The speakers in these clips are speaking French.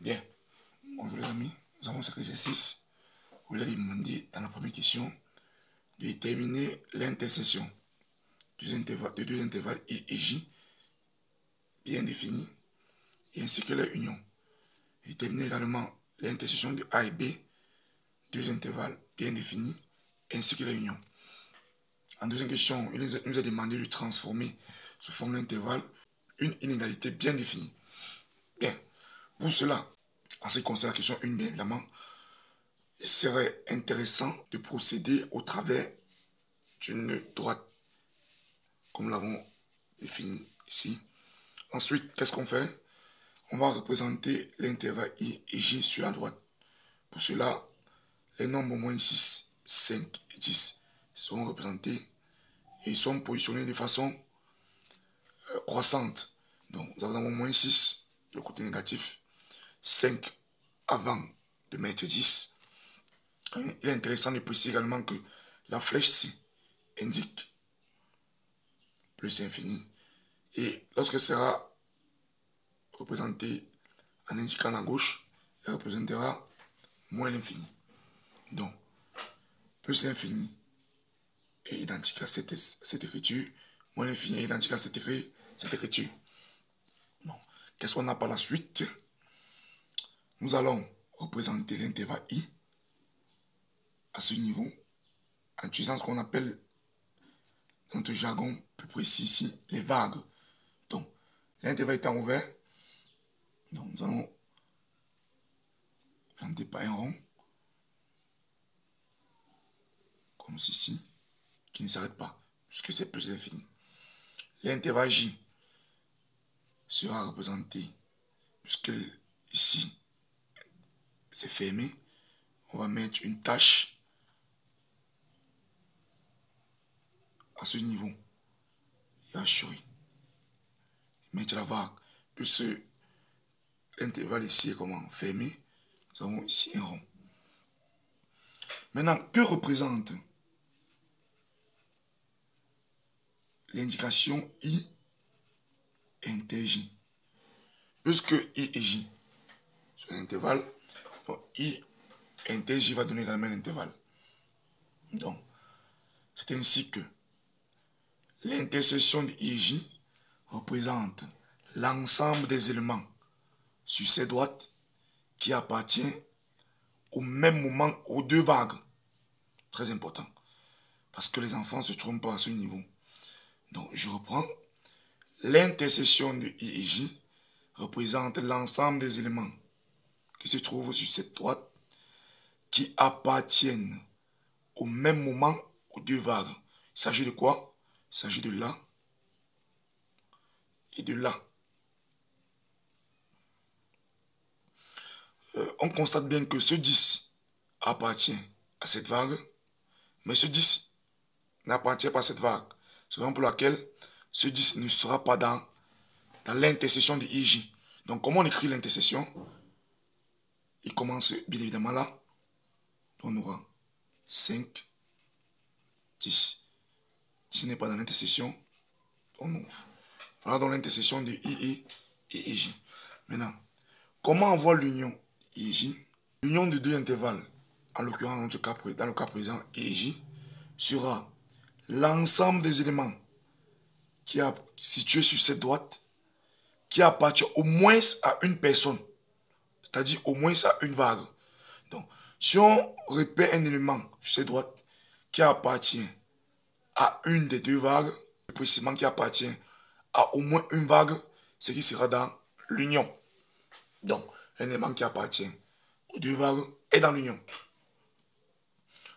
Bien, bonjour les amis, nous avons cet exercice où il a demandé dans la première question de déterminer l'intersection de deux intervalles I et J bien définis et ainsi que leur union. Déterminer également l'intersection de A et B, deux intervalles bien définis ainsi que leur union. En deuxième question, il nous a demandé de transformer sous forme d'intervalle une inégalité bien définie. Bien, pour cela, en ce qui concerne la question 1, bien évidemment, il serait intéressant de procéder au travers d'une droite, comme nous l'avons défini ici. Ensuite, qu'est-ce qu'on fait? On va représenter l'intervalle I et J sur la droite. Pour cela, les nombres moins 6, 5 et 10 seront représentés et sont positionnés de façon croissante. Donc, nous avons moins 6, le côté négatif, 5 avant de mettre 10. Il est intéressant de préciser également que la flèche ci indique plus infini. Et lorsque sera représenté en indiquant la gauche, elle représentera moins l'infini. Donc, plus l'infini est identique à cette écriture, moins l'infini est identique à cette écriture. Qu'est-ce qu'on a par la suite? Nous allons représenter l'intervalle I à ce niveau en utilisant ce qu'on appelle dans notre jargon plus précis ici, les vagues. Donc, l'intervalle étant ouvert, donc nous allons représenter par un rond, comme ceci, qui ne s'arrête pas, puisque c'est plus l'infini. L'intervalle J sera représenté, puisque ici, c'est fermé, on va mettre une tâche à ce niveau. Et hacherie. Mettre la vague. Puisque l'intervalle ici est comment? Fermé. Nous avons ici un rond. Maintenant, que représente l'indication I inter J? Puisque I et J sont un intervalle, donc I inter J va donner également un intervalle. Donc, c'est ainsi que l'intersection de I et J représente l'ensemble des éléments sur ces droites qui appartient au même moment aux deux vagues. Très important. Parce que les enfants se trompent pas à ce niveau. Donc, je reprends. L'intersection de I et J représente l'ensemble des éléments qui se trouvent sur cette droite qui appartiennent au même moment aux deux vagues. Il s'agit de quoi? Il s'agit de là et de là. On constate bien que ce 10 appartient à cette vague, mais ce 10 n'appartient pas à cette vague. C'est la raison pour laquelle ce 10 ne sera pas dans l'intersection de I et J. Donc, comment on écrit l'intersection? Il commence bien évidemment là. On aura 5, 10. 10 n'est pas dans l'intersection. On ouvre. Voilà donc l'intersection de I et J. Maintenant, comment on voit l'union I et J? L'union de deux intervalles, en l'occurrence dans le cas présent I et J, sera l'ensemble des éléments qui est situé sur cette droite qui appartient au moins à une personne, c'est-à-dire au moins à une vague. Donc, si on repère un élément sur cette droite qui appartient à une des deux vagues, précisément qui appartient à au moins une vague, ce qui sera dans l'union. Donc, un élément qui appartient aux deux vagues est dans l'union.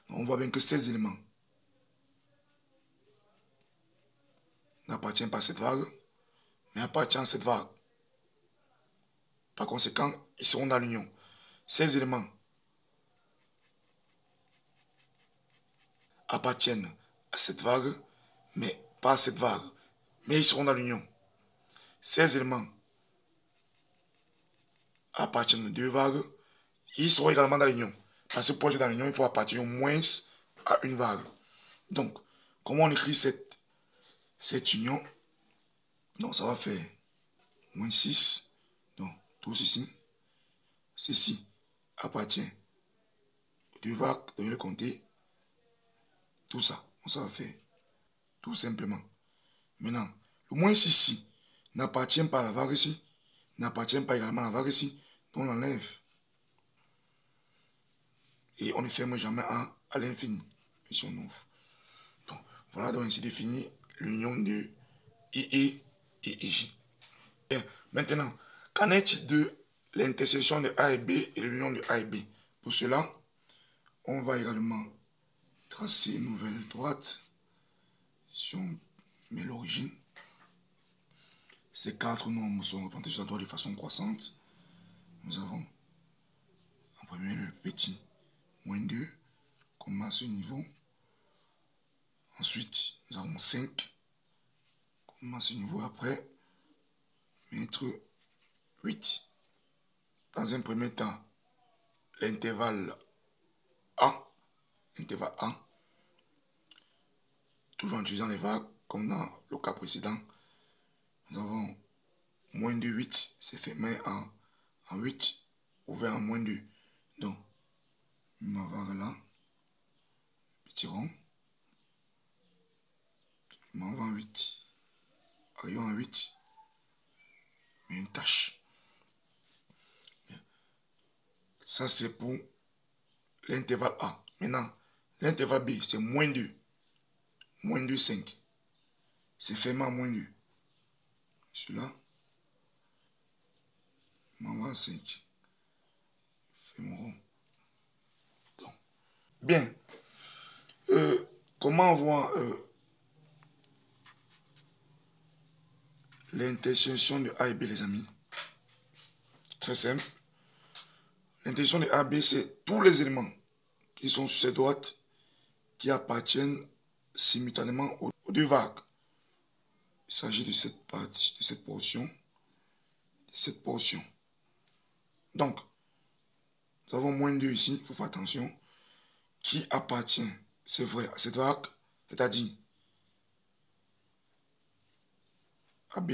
On voit bien que ces éléments n'appartiennent pas à cette vague, mais appartiennent à cette vague. Par conséquent, ils seront dans l'union. Ces éléments appartiennent à cette vague, mais pas à cette vague. Mais ils seront dans l'union. Ces éléments appartiennent aux deux vagues, ils seront également dans l'union. Parce que pour être dans l'union, il faut appartenir au moins à une vague. Donc, comment on écrit cette union? Donc, ça va faire moins 6. Donc, tout ceci ceci appartient aux deux vagues, donc le compter. Tout ça, on va faire. Tout simplement. Maintenant, le moins ici n'appartient pas à la vague ici, n'appartient pas également à la vague ici, donc on l'enlève. Et on ne ferme jamais à l'infini. Si on ouvre. Donc, voilà donc ainsi défini l'union de IE et IJ. Bien, maintenant, qu'en est-il de l'intersection de A et B et l'union de A et B? Pour cela, on va également tracer une nouvelle droite. Si on met l'origine, ces quatre nombres sont représentés sur la droite de façon croissante. Nous avons en premier le petit moins 2, comme à ce niveau. Ensuite, nous avons 5, comme à ce niveau. Après, mettre 8. Dans un premier temps, l'intervalle A, toujours en utilisant les vagues, comme dans le cas précédent, nous avons moins de 8, c'est fermé en 8, ouvert en moins 2. Donc, ma vague là, petit rond, je m'en vais en 8. Arrivons en 8, mais une tâche. Bien. Ça, c'est pour l'intervalle A. Maintenant, l'intervalle B, c'est moins 2. Moins 2, 5. C'est fermé en moins 2. Celui-là, je m'en vais en 5. Fais mon rond. Donc, bien. Comment voir l'intersection de A et B, les amis? Très simple. L'intersection de A et B, c'est tous les éléments qui sont sur cette droite qui appartiennent simultanément aux deux vagues. Il s'agit de cette partie, de cette portion, Donc, nous avons moins 2 ici, il faut faire attention, qui appartient, c'est vrai, à cette vague, c'est-à-dire à B,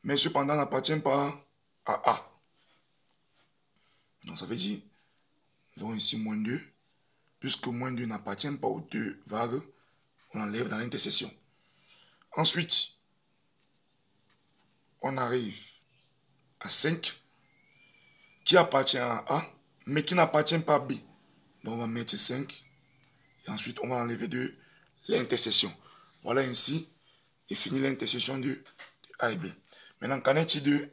mais cependant n'appartient pas à A. Donc ça veut dire, nous avons ici moins 2, puisque moins 2 n'appartient pas aux deux vagues, on enlève dans l'intersection. Ensuite, on arrive à 5, qui appartient à A, mais qui n'appartient pas à B. Donc on va mettre 5, et ensuite on va enlever de l'intersection. Voilà ainsi définir l'intersection de A et B. Maintenant, qu'en est-il de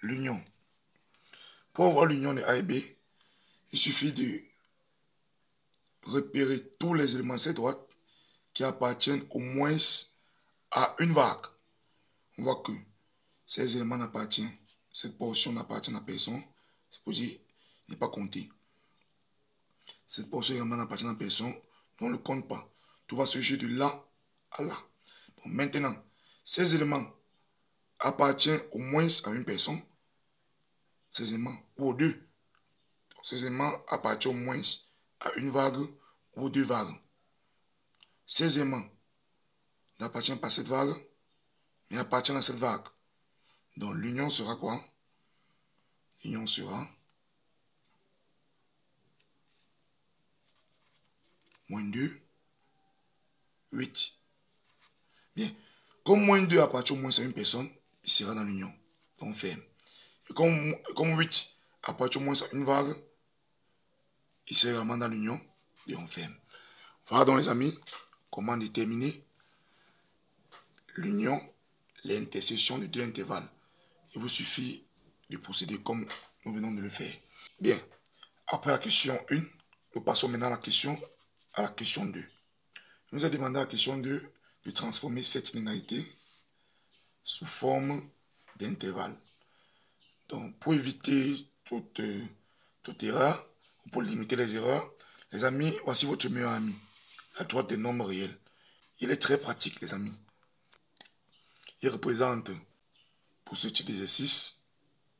l'union? Pour voir l'union de A et B, il suffit de repérer tous les éléments de cette droite qui appartiennent au moins à une vague. On voit que ces éléments n'appartiennent, cette portion n'appartient à personne. C'est pour dire, il n'est pas compté. Cette portion également n'appartient à personne, on ne le compte pas. Tout va se jouer de là à là. Bon, maintenant, ces éléments appartiennent au moins à une personne. Ces éléments, ou aux deux. Donc, ces éléments appartiennent au moins à une vague ou aux deux vagues. Ces éléments n'appartiennent pas à cette vague, mais appartiennent à cette vague. Donc l'union sera quoi? L'union sera moins 2, 8. Bien. Comme moins 2 appartient au moins à une personne, il sera dans l'union. Donc on ferme. Et comme 8 appartient au moins à une vague, il sera vraiment dans l'union. Et on ferme. Voilà donc les amis, comment déterminer l'union, l'intersection de deux intervalles. Il vous suffit de procéder comme nous venons de le faire. Bien. Après la question 1, nous passons maintenant à la question 2. Il nous a demandé à la question 2 de transformer cette inégalité sous forme d'intervalle. Donc, pour éviter toute erreur, ou pour limiter les erreurs, les amis, voici votre meilleur ami, la droite des nombres réels. Il est très pratique, les amis. Il représente, pour ce type d'exercice,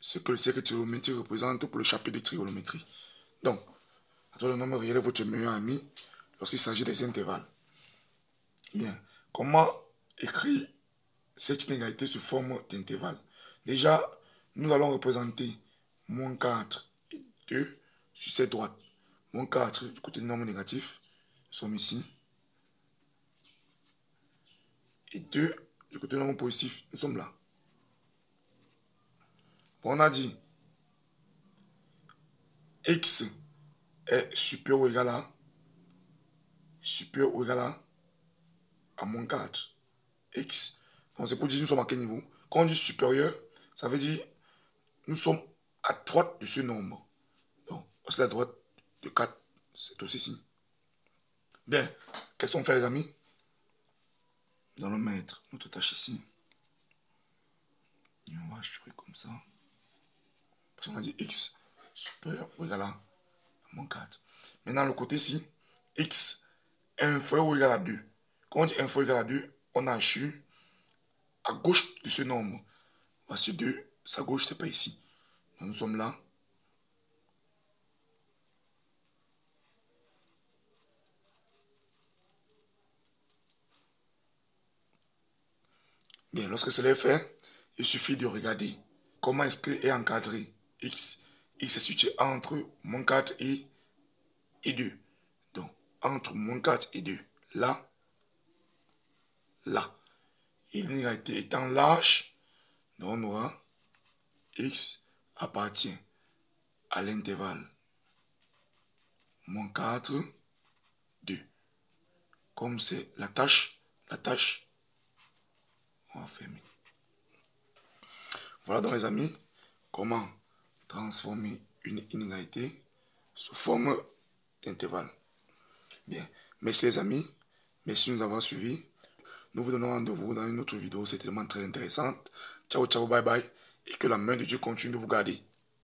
ce que le cercle trigonométrique représente pour le chapitre de trigonométrie. Donc, la droite des nombres réels est votre meilleur ami lorsqu'il s'agit des intervalles. Bien, comment écrire cette inégalité sous forme d'intervalle? Déjà, nous allons représenter moins 4 et 2 sur cette droite. Moins 4 du côté du nombre négatif, nous sommes ici. Et 2 du côté du nombre positif, nous sommes là. Bon, on a dit x est supérieur ou égal à moins 4. X. Donc c'est pour dire nous sommes à quel niveau? Quand on dit supérieur, ça veut dire nous sommes à droite de ce nombre. Donc, c'est la droite de 4, c'est aussi ici. Bien, qu'est-ce qu'on fait les amis? Nous allons mettre notre tâche ici. Et on va assurer comme ça. Parce qu'on a dit x supérieur ou égal à moins 4. Maintenant, le côté ici, x est inférieur ou égal à 2. Quand on dit inférieur ou égal à 2, on assure à gauche de ce nombre. Voici 2, sa gauche, c'est pas ici. Donc, nous sommes là. Bien, lorsque cela est fait, il suffit de regarder comment est-ce qu'il est encadré x. X est situé entre moins 4 et 2. Donc, entre moins 4 et 2, là, là. Et l'inégalité étant large, donc on aura x appartient à l'intervalle moins 4, 2. Comme c'est la tâche, on va fermer. Voilà donc les amis, comment transformer une inégalité sous forme d'intervalle. Bien, merci les amis, merci de nous avoir suivis. Nous vous donnons rendez-vous dans une autre vidéo, c'est tellement très intéressante. Ciao, ciao, bye bye, et que la main de Dieu continue de vous garder.